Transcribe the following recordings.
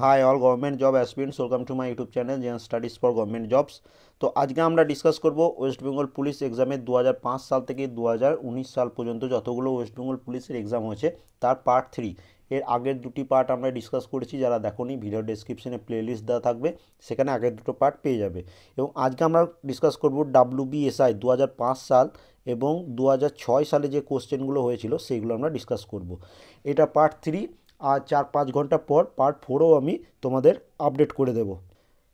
High all government job aspirants, welcome to my YouTube channel Zen studies for government jobs. তো আজকে আমরা discuss করব West Bengal police এক্সামের 2005 সাল থেকে 2019 সাল পর্যন্ত যতগুলো ওয়েস্ট বেঙ্গল পুলিশের এক্সাম হয়েছে তার পার্ট 3। এর আগের দুটি পার্ট আমরা ডিসকাস করেছি, যারা দেখোনি ভিডিও ডেসক্রিপশনে প্লেলিস্ট দেওয়া থাকবে, সেখানে আগের দুটো পার্ট পেয়ে যাবে। এবং আজকে আমরা ডিসকাস করব WBSI 2005 সাল এবং 2006 সালে যে কোশ্চেনগুলো হয়েছিল সেইগুলো আমরা ডিসকাস করব। এটা পার্ট 3। আর 4-5 ঘন্টা পর পার্ট 4ও আমি তোমাদের আপডেট করে দেব।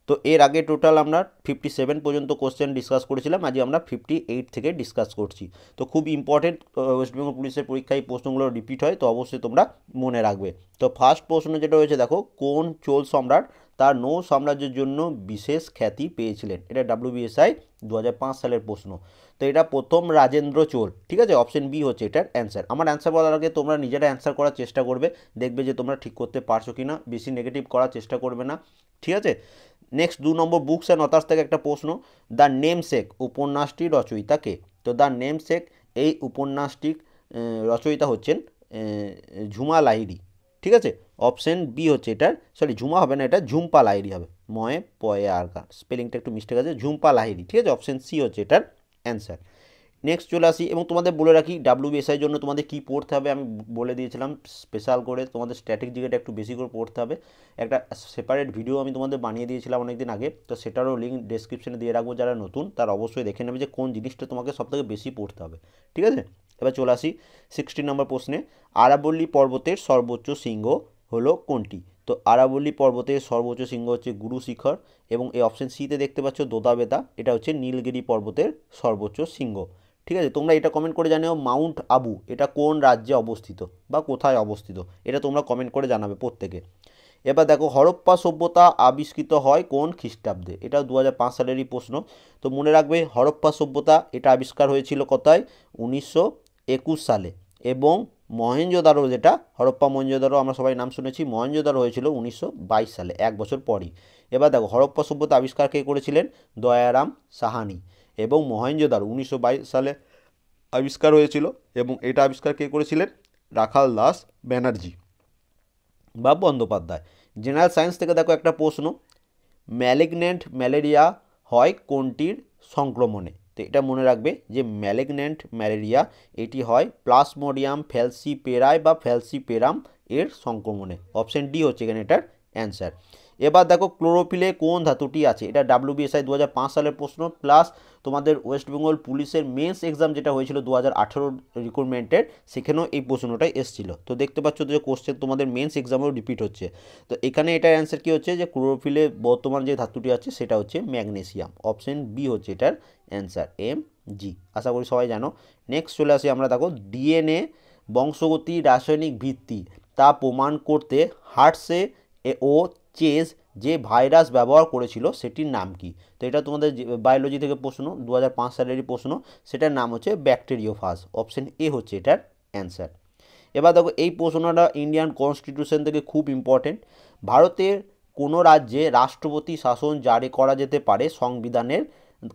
তো এর আগে টোটাল আমরা 57 পর্যন্ত কোশ্চেন ডিসকাস করেছিলাম, আজকে আমরা 58 থেকে ডিসকাস করছি। তো খুব ইম্পর্টেন্ট, ওয়েস্ট বেঙ্গল পুলিশের পরীক্ষায় এই প্রশ্নগুলো রিপিট হয়, তো অবশ্যই তোমরা মনে রাখবে। তো ফার্স্ট প্রশ্ন যেটা হয়েছে দেখো, কোন চোল সম্রাট তার নৌ সাম্রাজ্যের জন্য বিশেষ খ্যাতি পেয়েছিলেন? এটা WBSI 2005 সালের প্রশ্ন। তো এটা প্রথম রাজেন্দ্র চোল, ঠিক আছে। অপশন বি হচ্ছে এটার অ্যান্সার। আমার অ্যান্সার বলার আগে তোমরা নিজেরা অ্যান্সার করার চেষ্টা করবে, দেখবে যে তোমরা ঠিক করতে পারছো কি না, বেশি নেগেটিভ করার চেষ্টা করবে না, ঠিক আছে। Next 2 number, books and authors থেকে একটা প্রশ্ন, দ্য নেমসেক উপন্যাসটির রচয়িতা কে? তো দ্য নেমসেক এই উপন্যাসটির রচয়িতা হচ্ছেন ঝুমা লাহিড়ী, ঠিক আছে। অপশন বি হচ্ছে এটার, সরি ঝুমা হবে না, এটা ঝুম্পা লাহিড়ী হবে, ময়ে পয়ে আর গা স্পেলিংটা একটু মিস্টেক আছে, ঝুম্পা লাহিড়ী, ঠিক আছে। অপশন সি হচ্ছে এটার অ্যান্সার। নেক্সট চলে আসি, এবং তোমাদের বলে রাখি WBSI জন্য তোমাদের কী পড়তে হবে আমি বলে দিয়েছিলাম স্পেশাল করে, তোমাদের স্ট্র্যাটেজিটা একটু বেশি করে পড়তে হবে। একটা সেপারেট ভিডিও আমি তোমাদের বানিয়ে দিয়েছিলাম অনেক দিন আগে, তো সেটারও লিঙ্ক ডেসক্রিপশনে দিয়ে রাখবো, যারা নতুন তারা অবশ্যই দেখে নেবে যে কোন জিনিসটা তোমাকে সবথেকে বেশি পড়তে হবে, ঠিক আছে। এবার চলে আসি 16 নম্বর প্রশ্নে, আরাবল্লী পর্বতের সর্বোচ্চ শৃঙ্গ হলো কোনটি? তো আরাবল্লী পর্বতের সর্বোচ্চ শৃঙ্গ হচ্ছে গুরু শিখর, এবং এই অপশন সিতে দেখতে পাচ্ছ দোদাবেতা, এটা হচ্ছে নীলগিরি পর্বতের সর্বোচ্চ শৃঙ্গ, ঠিক আছে। তোমরা এটা কমেন্ট করে জানিও মাউন্ট আবু এটা কোন রাজ্যে অবস্থিত বা কোথায় অবস্থিত, এটা তোমরা কমেন্ট করে জানাবে প্রত্যেকে। এবার দেখো, হরপ্পা সভ্যতা আবিষ্কৃত হয় কোন খ্রিস্টাব্দে? এটা 2005 সালেরই প্রশ্ন। তো মনে রাখবে, হরপ্পা সভ্যতা এটা আবিষ্কার হয়েছিল কোথায়? 1921 সালে। এবং মহেঞ্জোদারো, যেটা হরপ্পা মহেঞ্জোদারো আমরা সবাই নাম শুনেছি, মহেঞ্জোদারো হয়েছিল 1922 সালে, 1 বছর পরই। এবার দেখো, হরপ্পা সভ্যতা আবিষ্কার কে করেছিলেন? দয়ারাম সাহানি। এবং মহেঞ্জোদারো 1922 সালে আবিষ্কার হয়েছিল, এবং এটা আবিষ্কার কে করেছিলেন? রাখাল দাস ব্যানার্জি বা বন্দ্যোপাধ্যায়। জেনারেল সায়েন্স থেকে দেখো একটা প্রশ্ন, ম্যালিগন্যান্ট ম্যালেরিয়া হয় কোনটির সংক্রমণে? তো এটা মনে রাখবে যে ম্যালিগন্যান্ট ম্যালেরিয়া এটি হয় প্লাসমোডিয়াম ফ্যালসিপেরাই বা ফ্যালসিপেরাম এর সংক্রমণে। অপশন ডি হচ্ছে এখানে এটার অ্যান্সার। এবার দেখো, ক্লোরোফিলে কোন ধাতুটি আছে? এটা WBSI 2005 সালের প্রশ্ন, প্লাস তোমাদের ওয়েস্ট বেঙ্গল পুলিশের মেন্স এক্সাম যেটা হয়েছিল 2018 রিক্রুটমেন্টের, সেখানেও এই প্রশ্নটাই এসেছিল। তো দেখতে পাচ্ছ যে কোশ্চেন তোমাদের মেন্স এক্সামেও রিপিট হচ্ছে। তো এখানে এটার অ্যান্সার কী হচ্ছে, যে ক্লোরোফিলে বর্তমান যে ধাতুটি আছে সেটা হচ্ছে ম্যাগনেসিয়াম। অপশন বি হচ্ছে এটার অ্যান্সার, MG। আশা করি সবাই জানো। নেক্সট চলে আসি আমরা, দেখো DNA বংশগতি রাসায়নিক ভিত্তি তা প্রমাণ করতে হার্টসে ও চেজ যে ভাইরাস ব্যবহার করেছিল সেটির নাম কি? তো এটা তোমাদের বায়োলজি থেকে প্রশ্ন, 2005 সালেরই প্রশ্ন, সেটার নাম হচ্ছে ব্যাকটেরিওফাজ। অপশন এ হচ্ছে এটার অ্যান্সার। এবার দেখো, এই প্রশ্নটা ইন্ডিয়ান কনস্টিটিউশন থেকে খুব ইম্পর্টেন্ট। ভারতের কোনো রাজ্যে রাষ্ট্রপতি শাসন জারি করা যেতে পারে সংবিধানের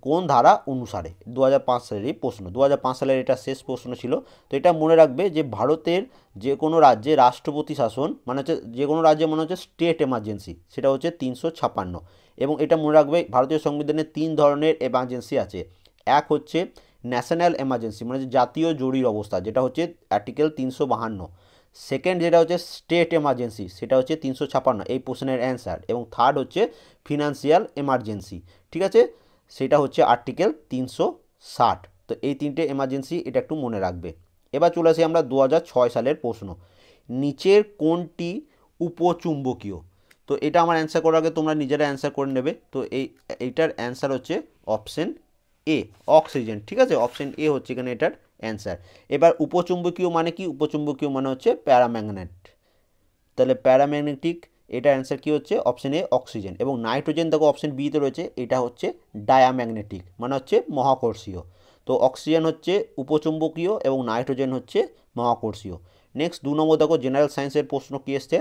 কোন ধারা অনুসারে? 2005 সালেরই প্রশ্ন, 2005 সালের এটা শেষ প্রশ্ন ছিল। তো এটা মনে রাখবে যে ভারতের যে কোনো রাজ্যে রাষ্ট্রপতি শাসন মানে হচ্ছে, যে কোনো রাজ্যে মনে হচ্ছে স্টেট এমার্জেন্সি, সেটা হচ্ছে 356। এবং এটা মনে রাখবে ভারতীয় সংবিধানে 3 ধরনের এমার্জেন্সি আছে। এক হচ্ছে ন্যাশনাল এমার্জেন্সি, মানে জাতীয় জরুরি অবস্থা, যেটা হচ্ছে আর্টিকেল 352। সেকেন্ড যেটা হচ্ছে স্টেট এমার্জেন্সি, সেটা হচ্ছে 356, এই প্রশ্নের অ্যান্সার। এবং থার্ড হচ্ছে ফিনান্সিয়াল এমার্জেন্সি, ঠিক আছে, সেটা হচ্ছে আর্টিকেল 360। তো এই তিনটে এমার্জেন্সি এটা একটু মনে রাখবে। এবার চলে আসি আমরা 2006 সালের প্রশ্ন, নিচের কোনটি উপচুম্বকীয়? তো এটা আমার অ্যান্সার করার আগে তোমরা নিজেরা অ্যান্সার করে নেবে। তো এইটার অ্যান্সার হচ্ছে অপশন এ, অক্সিজেন, ঠিক আছে। অপশন এ হচ্ছে এখানে এটার অ্যান্সার। এবার উপচুম্বকীয় মানে কি? উপচুম্বকীয় মানে হচ্ছে প্যারাম্যাগনেট, তাহলে প্যারাম্যাগনেটিক, এটা অ্যান্সার কি হচ্ছে? Option A oxygen. এবং নাইট্রোজেন দেখো অপশন বিতে রয়েছে, এটা হচ্ছে ডায়াম্যাগনেটিক মানে হচ্ছে মহাকর্ষীয়। তো অক্সিজেন হচ্ছে উপচুম্বকীয় এবং নাইট্রোজেন হচ্ছে মহাকর্ষীয়। নেক্সট 2 নম্বর দেখো, জেনারেল সায়েন্সের প্রশ্ন কি এসছে,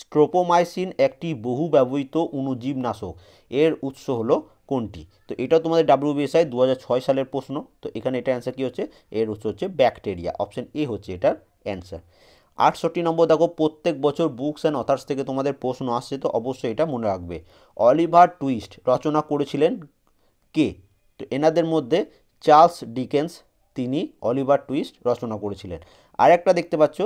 স্ট্রোপোমাইসিন একটি বহু ব্যবহৃত অণুজীবনাশক, এর উৎস হলো কোনটি? তো এটা তোমাদের WBSI 2006 সালের প্রশ্ন। তো এখানে এটা অ্যান্সার কি হচ্ছে? এর উৎস হচ্ছে ব্যাকটেরিয়া। অপশন এ হচ্ছে এটার অ্যান্সার। 68 নম্বর দেখো, প্রত্যেক বছর বুকস অ্যান্ড অথার্স থেকে তোমাদের প্রশ্ন আসছে, তো অবশ্যই এটা মনে রাখবে। অলিভার টুইস্ট রচনা করেছিলেন কে? তো এনাদের মধ্যে চার্লস ডিকেন্স, তিনি অলিভার টুইস্ট রচনা করেছিলেন। আর একটা দেখতে পাচ্ছ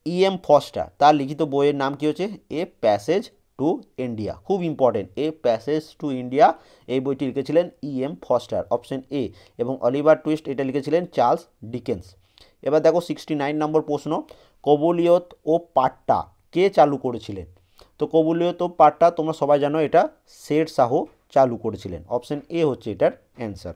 ইএম ফস্টার, তার লিখিত বইয়ের নাম কি হচ্ছে এ প্যাসেজ টু ইন্ডিয়া। খুব important, a passage to India, এই বইটি লিখেছিলেন ইএম ফস্টার, অপশন এ। এবং অলিভার টুইস্ট এটা লিখেছিলেন চার্লস ডিকেন্স। এবার দেখো 69 নম্বর প্রশ্ন, কবুলিয়ত ও পাট্টা কে চালু করেছিলেন? তো কবুলিয়ত ও পাট্টা তোমরা সবাই জানো এটা শের শাহ চালু করেছিলেন, অপশন এ হচ্ছে এটার অ্যান্সার।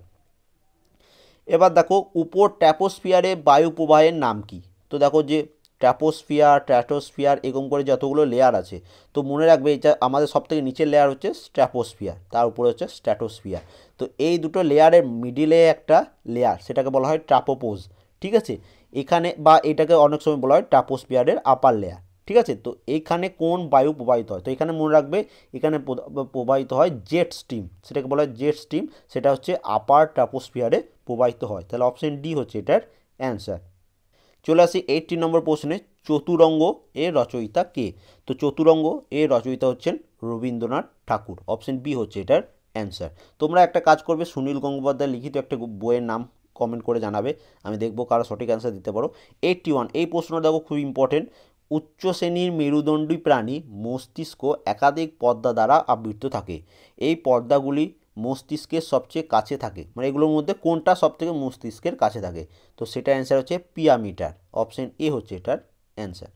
এবার দেখো উপর ট্র্যাপোস্ফিয়ারে বায়ু প্রবাহের নাম কি? তো দেখো যে ট্র্যাপোস্ফিয়ার, স্ট্র্যাটোস্ফিয়ার এরকম করে যতগুলো লেয়ার আছে, তো মনে রাখবে এটা আমাদের সবথেকে নিচের লেয়ার হচ্ছে স্ট্র্যাপোস্ফিয়ার, তার উপরে হচ্ছে স্ট্র্যাটোস্ফিয়ার। তো এই দুটো লেয়ারের মিডিলে একটা লেয়ার, সেটাকে বলা হয় ট্রাপোপোজ, ঠিক আছে। এখানে বা এটাকে অনেক সময় বলা হয় ট্রাপোস্ফিয়ারের আপার লেয়ার, ঠিক আছে। তো এইখানে কোন বায়ু প্রবাহিত হয়? তো এখানে মনে রাখবে এখানে প্রবাহিত হয় জেট স্টিম, সেটাকে বলা হয় জেট স্টিম, সেটা হচ্ছে আপার ট্রাপোস্ফিয়ারে প্রবাহিত হয়। তাহলে অপশন ডি হচ্ছে এটার অ্যান্সার। চলে আসি 80 নম্বর প্রশ্নে, চতুরঙ্গ এর রচয়িতা কে? তো চতুরঙ্গ এর রচয়িতা হচ্ছেন রবীন্দ্রনাথ ঠাকুর, অপশন বি হচ্ছে এটার অ্যান্সার। তোমরা একটা কাজ করবে, সুনীল গঙ্গোপাধ্যায় লিখিত একটা বইয়ের নাম কমেন্ট করে জানাবে, আমি দেখবো কারা সঠিক অ্যান্সার দিতে পারো। 81, এই প্রশ্নটা দেখো খুব ইম্পর্টেন্ট। উচ্চ শ্রেণীর মেরুদণ্ডী প্রাণী মস্তিষ্ক একাধিক পর্দা দ্বারা আবৃত থাকে, এই পর্দাগুলি মস্তিষ্কের সবচেয়ে কাছে থাকে, মানে এগুলোর মধ্যে কোনটা সবথেকে মস্তিষ্কের কাছে থাকে? তো সেটা অ্যান্সার হচ্ছে পিয়ামিটার, অপশন এ হচ্ছে এটার অ্যান্সার।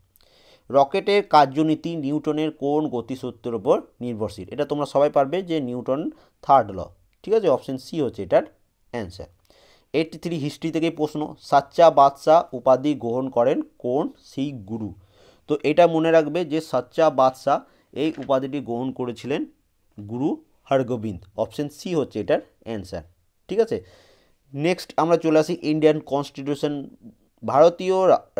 রকেটের কার্যনীতি নিউটনের কোন গতিসূত্রের উপর নির্ভরশীল? এটা তোমরা সবাই পারবে যে নিউটন থার্ড ল, ঠিক আছে, অপশন সি হচ্ছে এটার অ্যান্সার। 83 হিস্ট্রি থেকে প্রশ্ন, সাচ্চা বাদশাহ উপাধি গ্রহণ করেন কোন শিখ গুরু? তো এটা মনে রাখবে যে সাচ্চা বাদশাহ এই উপাধিটি গ্রহণ করেছিলেন গুরু হরগোবিন্দ, অপশন সি হচ্ছে এটার অ্যান্সার, ঠিক আছে। নেক্সট আমরা চলে আসি ইন্ডিয়ান কনস্টিটিউশন। ভারতীয়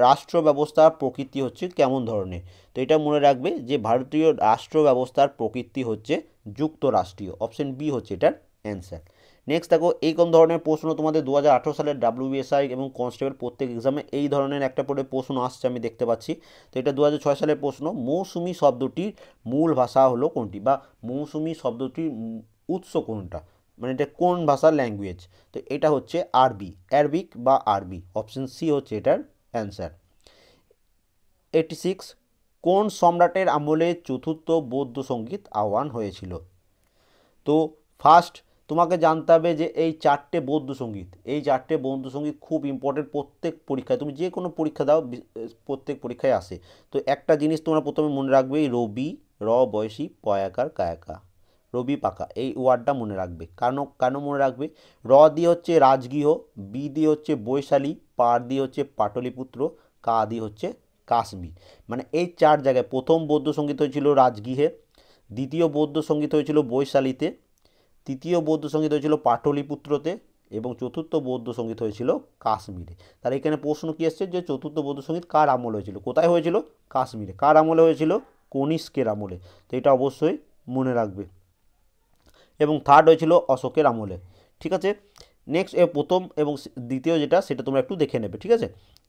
রাষ্ট্র ব্যবস্থার প্রকৃতি হচ্ছে কেমন ধরনের? তো এটা মনে রাখবে যে ভারতীয় রাষ্ট্র ব্যবস্থার প্রকৃতি হচ্ছে যুক্তরাষ্ট্রীয়, অপশন বি হচ্ছে এটার অ্যান্সার। নেক্সট দেখো এই কোন ধরনের প্রশ্ন তোমাদের 2018 সালের ডাব্লিউবিএসআই এবং কনস্টেবল প্রত্যেক এক্সামে এই ধরনের একটা করে প্রশ্ন আসছে আমি দেখতে পাচ্ছি। তো এটা 2006 সালের প্রশ্ন, মৌসুমি শব্দটির মূল ভাষা হলো কোনটি, বা মৌসুমি শব্দটির উৎস কোনটা, মানে এটা কোন ভাষার ল্যাঙ্গুয়েজ? তো এটা হচ্ছে আরবি, অ্যারবিক বা আরবি, অপশন সি হচ্ছে এটার অ্যান্সার। 86, কোন সম্রাটের আমলে চতুর্থ বৌদ্ধ সঙ্গীত আহ্বান হয়েছিল? তো ফার্স্ট তোমাকে জানতে হবে যে এই চারটে বৌদ্ধ সঙ্গীত, এই চারটে বৌদ্ধ সঙ্গীত খুব ইম্পর্টেন্ট, প্রত্যেক পরীক্ষায় তুমি যে কোনো পরীক্ষা দাও প্রত্যেক পরীক্ষায় আসে। তো একটা জিনিস তোমরা প্রথমে মনে রাখবে, রবি, র বয়সী, পয়াকার কায়াকা, রবি পাকা, এই ওয়ার্ডটা মনে রাখবে। কেন কেন মনে রাখবে? র দিয়ে হচ্ছে রাজগৃহ, বি দিয়ে হচ্ছে বৈশালী, পার দিয়ে হচ্ছে পাটলিপুত্র, কা দিয়ে হচ্ছে কাশ্মীর। মানে এই চার জায়গায় প্রথম বৌদ্ধ সঙ্গীত হয়েছিল রাজগৃহে, দ্বিতীয় বৌদ্ধ সঙ্গীত হয়েছিল বৈশালীতে, তৃতীয় বৌদ্ধ সঙ্গীত হয়েছিল পাটলিপুত্রতে, এবং চতুর্থ বৌদ্ধ সঙ্গীত হয়েছিল কাশ্মীরে। তার এখানে প্রশ্ন কী আসছে যে চতুর্থ বৌদ্ধ সঙ্গীত কার আমলে হয়েছিল? কোথায় হয়েছিল? কাশ্মীরে। কার আমলে হয়েছিল? কনিষ্কের আমলে। তো এটা অবশ্যই মনে রাখবে। এবং থার্ড হয়েছিল অশোকের আমলে, ঠিক আছে। নেক্সট প্রথম এবং দ্বিতীয় যেটা সেটা তোমরা একটু দেখে নেবে, ঠিক আছে।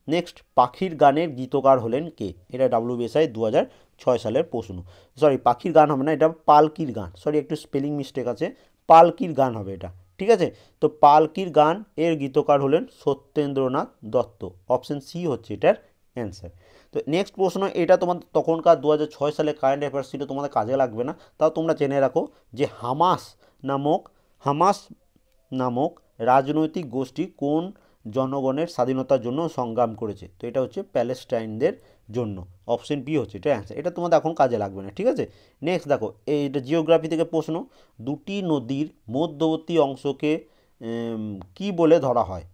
নেক্সট পাখির গানের গীতকার হলেন কে? এটা ডাব্লিউবিএসআই 2006 সালের প্রশ্ন। সরি, পাখির গান হবে না, এটা পালকির গান, সরি একটু স্পেলিং মিস্টেক আছে, পালকির গান হবে এটা, ঠিক আছে। তো পালকির গান এর গীতকার হলেন সত্যেন্দ্রনাথ দত্ত, অপশন সি হচ্ছে এটার অ্যান্সার। তো নেক্সট প্রশ্ন, এটা তোমাদের তখনকার 2006 সালে কারেন্ট অ্যাফেয়ার্স ছিল, তোমাদের কাজে লাগবে না, তাও তোমরা জেনে রাখো যে হামাস নামক রাজনৈতিক গোষ্ঠী কোন জনগণের স্বাধীনতার জন্য সংগ্রাম করেছে? তো এটা হচ্ছে প্যালেস্টাইনদের জন্য, অপশন বি হচ্ছে এটা অ্যান্সার। এটা তোমাদের এখন কাজে লাগবে না, ঠিক আছে। নেক্সট দেখো এইটা জিওগ্রাফি থেকে প্রশ্ন, দুটি নদীর মধ্যবর্তী অংশকে কি বলে ধরা হয়,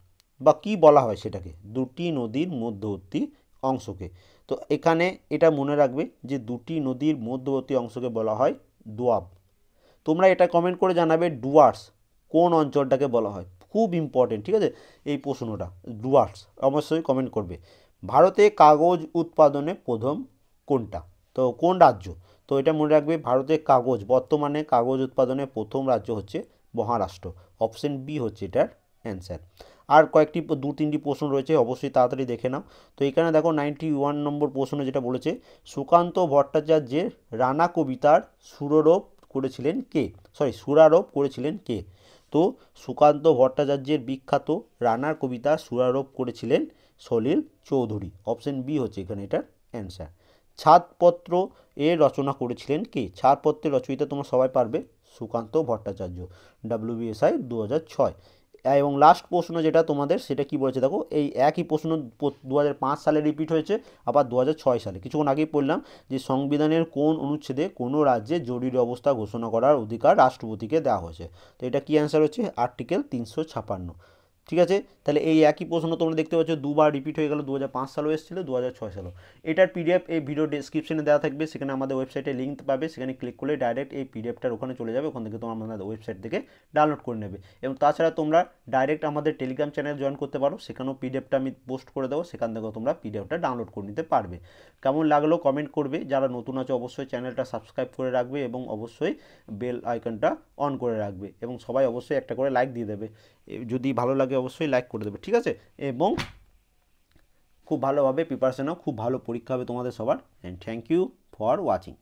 বা কি বলা হয় সেটাকে? দুটি নদীর মধ্যবর্তী অংশকে, তো এখানে এটা মনে রাখবে যে দুটি নদীর মধ্যবর্তী অংশকে বলা হয় দোয়াব। তোমরা এটা কমেন্ট করে জানাবে ডুয়ার্স কোন অঞ্চলটাকে বলা হয়, খুব ইম্পর্টেন্ট, ঠিক আছে এই প্রশ্নটা, ডুয়ার্স অবশ্যই কমেন্ট করবে। ভারতে কাগজ উৎপাদনে প্রথম কোনটা? তো কোন রাজ্য? তো এটা মনে রাখবে, ভারতে বর্তমানে কাগজ উৎপাদনে প্রথম রাজ্য হচ্ছে মহারাষ্ট্র, অপশন বি হচ্ছে এটার অ্যান্সার। আর কয়েকটি 2-3টি প্রশ্ন রয়েছে, অবশ্যই তাড়াতাড়ি দেখে নাও। তো এখানে দেখো 91 নম্বর প্রশ্ন যেটা বলেছে, সুকান্ত ভট্টাচার্যের রানা কবিতার সুরারোপ করেছিলেন কে? তো সুকান্ত ভট্টাচার্যের বিখ্যাত রানার কবিতা সুরারোপ করেছিলেন সলিল চৌধুরী। অপশন বি হচ্ছে এখানে এটার অ্যান্সার। ছাদপত্র এর রচনা করেছিলেন কে? ছাদপত্রের রচয়িতা তোমরা সবাই পারবে, সুকান্ত ভট্টাচার্য, WBSI 2006। এবং লাস্ট প্রশ্ন যেটা তোমাদের, সেটা কি বলেছে দেখো, এই একই প্রশ্ন 2005 সালে রিপিট হয়েছে, আবার 2006 সালে। কিছুক্ষণ আগেই বললাম যে সংবিধানের কোন অনুচ্ছেদে কোনো রাজ্যে জরুরি অবস্থা ঘোষণা করার অধিকার রাষ্ট্রপতিকে দেওয়া হয়েছে? তো এটা কি অ্যান্সার হচ্ছে আর্টিকেল 356। ঠিক আছে, তাহলে এই একই প্রশ্ন তোমরা দেখতে পাচ্ছ দুবার রিপিট হয়ে গেল, 2005 সালেও এসেছিল, 2006 সালেও। এটার পিডিএফ এই ভিডিও ডেসক্রিপশনে দেওয়া থাকবে, সেখানে আমাদের ওয়েবসাইটে লিঙ্ক পাবে, সেখানে ক্লিক করলে ডাইরেক্ট এই পিডিএফটার ওখানে চলে যাবে, ওখান থেকে তোমরা আমাদের ওয়েবসাইট থেকে ডাউনলোড করে নেবে। এবং তাছাড়া তোমরা ডাইরেক্ট আমাদের টেলিগ্রাম চ্যানেল জয়েন করতে পারো, সেখানেও পিডিএফটা আমি পোস্ট করে দেবো, সেখান থেকেও তোমরা পিডিএফটা ডাউনলোড করে নিতে পারবে। কেমন লাগলো কমেন্ট করবে, যারা নতুন আছে অবশ্যই চ্যানেলটা সাবস্ক্রাইব করে রাখবে এবং অবশ্যই বেল আইকনটা অন করে রাখবে, এবং সবাই অবশ্যই একটা করে লাইক দিয়ে দেবে, যদি ভালো লাগে অবশ্যই লাইক করে দেবে, ঠিক আছে? এবং খুব ভালোভাবে প্রিপারেশন নাও, খুব ভালো পরীক্ষা হবে তোমাদের সবার। And thank you for watching.